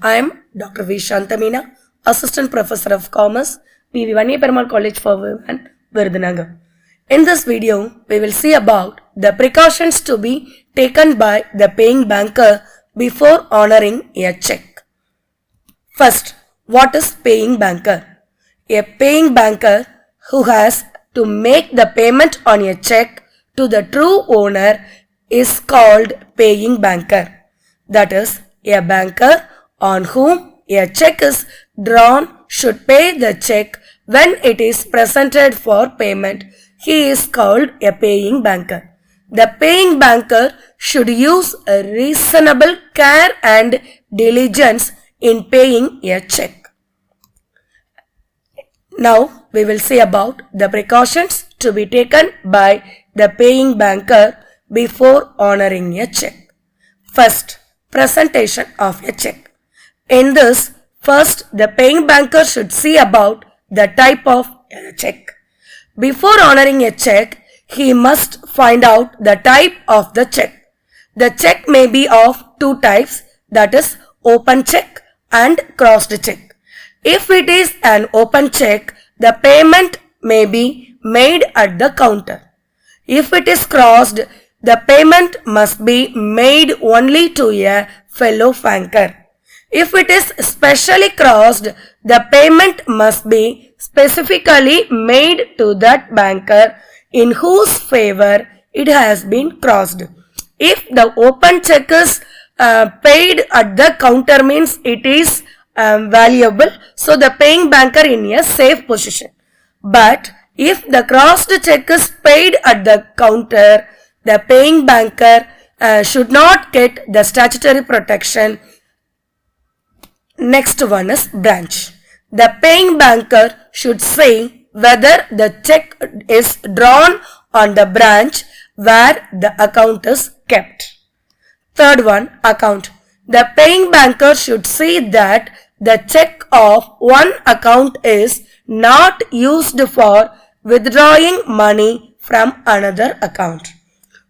I am Dr. V. Shantamina, Assistant Professor of Commerce, P.V. Vanniyaperumal College for Women, Virudhunagar. In this video, we will see about the precautions to be taken by the paying banker before honoring a check. First, what is paying banker? A paying banker who has to make the payment on a check to the true owner is called paying banker. That is, a banker on whom a check is drawn should pay the check when it is presented for payment. He is called a paying banker. The paying banker should use a reasonable care and diligence in paying a check. Now we will see about the precautions to be taken by the paying banker before honoring a check. First, presentation of a check. In this, first the paying banker should see about the type of check. Before honoring a check, he must find out the type of the check. The check may be of two types, that is open check and crossed check. If it is an open check, the payment may be made at the counter. If it is crossed, the payment must be made only to a fellow banker. If it is specially crossed, the payment must be specifically made to that banker in whose favor it has been crossed. If the open check is paid at the counter, means it is valuable, so the paying banker in a safe position. But if the crossed check is paid at the counter, the paying banker should not get the statutory protection. Next one is branch. The paying banker should say whether the check is drawn on the branch where the account is kept. Third one, account. The paying banker should see that the check of one account is not used for withdrawing money from another account.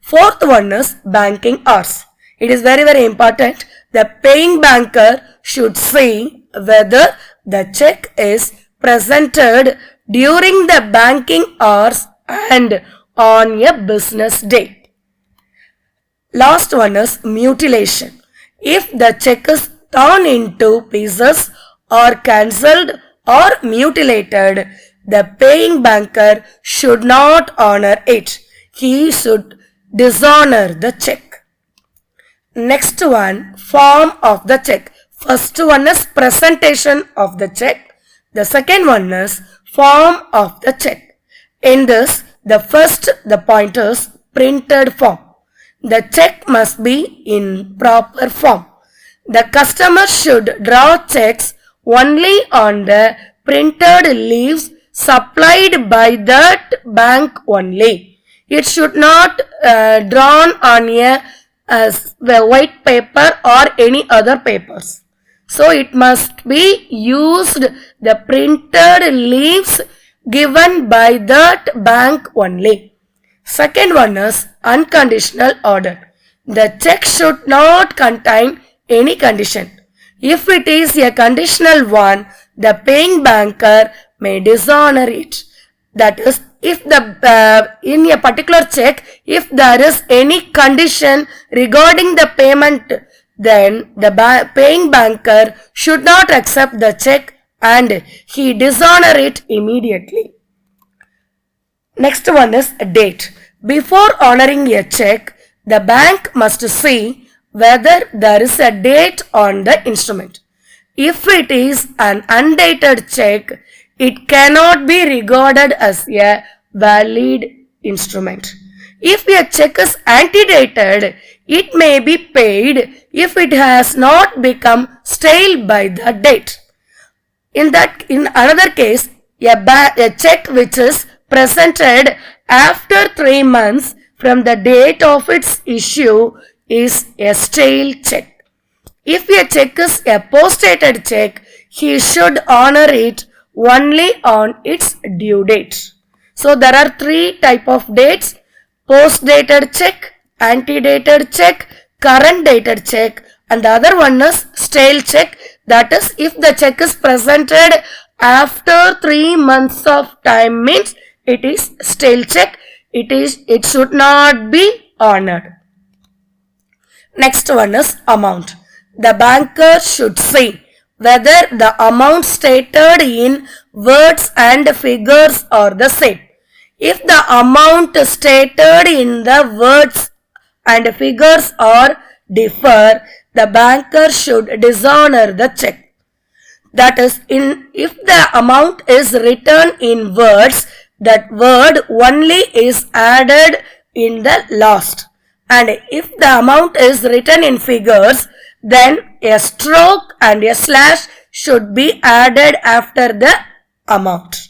Fourth one is banking hours. It is very important. The paying banker should see whether the check is presented during the banking hours and on a business day. Last one is mutilation. If the check is torn into pieces or cancelled or mutilated, the paying banker should not honor it. He should dishonor the check. Next one, form of the check. First one is presentation of the check. The second one is form of the check. In this, the point is printed form. The check must be in proper form. The customer should draw checks only on the printed leaves supplied by that bank only. It should not drawn on a white paper or any other papers. So it must be used the printed leaves given by that bank only. Second one is unconditional order. The check should not contain any condition. If it is a conditional one, the paying banker may dishonor it. That is, if in a particular check, if there is any condition regarding the payment, then the paying banker should not accept the check and he dishonor it immediately. Next one is date. Before honoring a check, the bank must see whether there is a date on the instrument. If it is an undated check, it cannot be regarded as a valid instrument. If a check is antedated, it may be paid if it has not become stale by the date. In another case, a check which is presented after 3 months from the date of its issue is a stale check. If a check is a post-dated check, he should honor it only on its due date. So there are 3 types of dates: post-dated check, antedated check, current dated check, and the other one is stale check, That is, if the check is presented after 3 months of time means it is stale check. It should not be honored. Next one is amount. The banker should say whether the amount stated in words and figures are the same. If the amount stated in the words and figures are differ, the banker should dishonor the check. That is, if the amount is written in words, that word only is added in the last. And if the amount is written in figures, then a stroke and a slash should be added after the amount.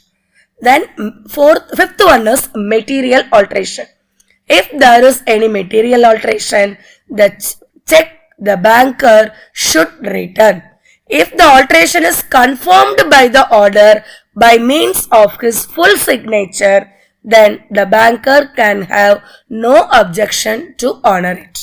Then fifth one is material alteration. If there is any material alteration, the check the banker should return. If the alteration is confirmed by the order by means of his full signature, then the banker can have no objection to honor it.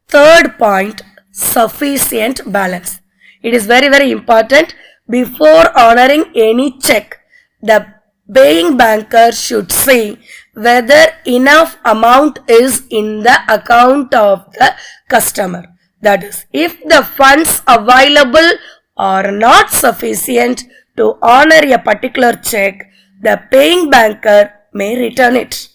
Third point, sufficient balance. It is very, very important. Before honoring any check, the paying banker should see whether enough amount is in the account of the customer. That is, if the funds available are not sufficient to honor a particular check, the paying banker may return it.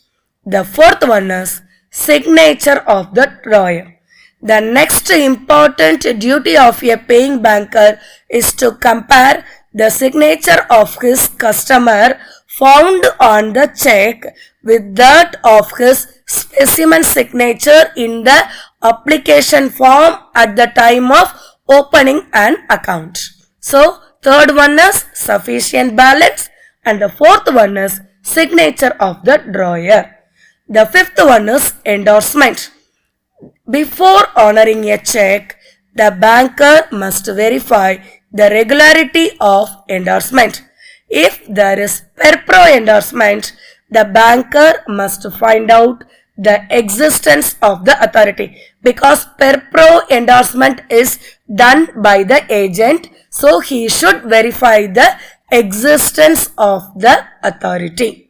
The fourth one is signature of the drawer. The next important duty of a paying banker is to compare the signature of his customer found on the check with that of his specimen signature in the application form at the time of opening an account. So, third one is sufficient balance and the fourth one is signature of the drawer. The fifth one is endorsement. Before honoring a check, the banker must verify the regularity of endorsement. If there is per pro endorsement, the banker must find out the existence of the authority, because per pro endorsement is done by the agent, so he should verify the existence of the authority.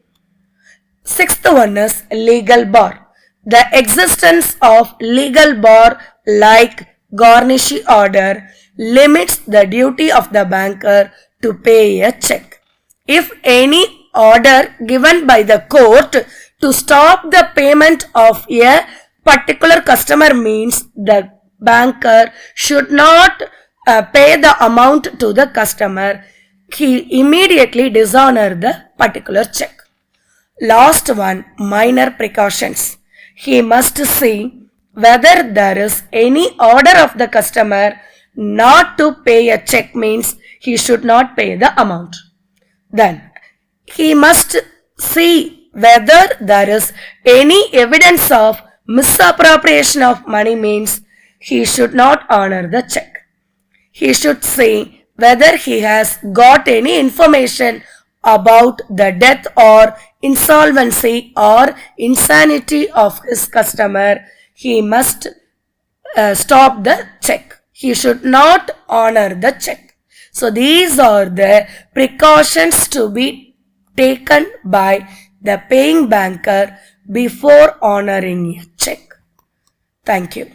Sixth one is legal bar. The existence of legal bar like garnishee order limits the duty of the banker to pay a check. If any order given by the court to stop the payment of a particular customer means the banker should not pay the amount to the customer, he immediately dishonor the particular check. Last one, minor precautions. He must see whether there is any order of the customer not to pay a check means he should not pay the amount. Then he must see whether there is any evidence of misappropriation of money means he should not honor the check. He should see whether he has got any information about the death or insolvency or insanity of his customer. He must stop the check. He should not honor the check. So these are the precautions to be taken by the paying banker before honoring a check. Thank you.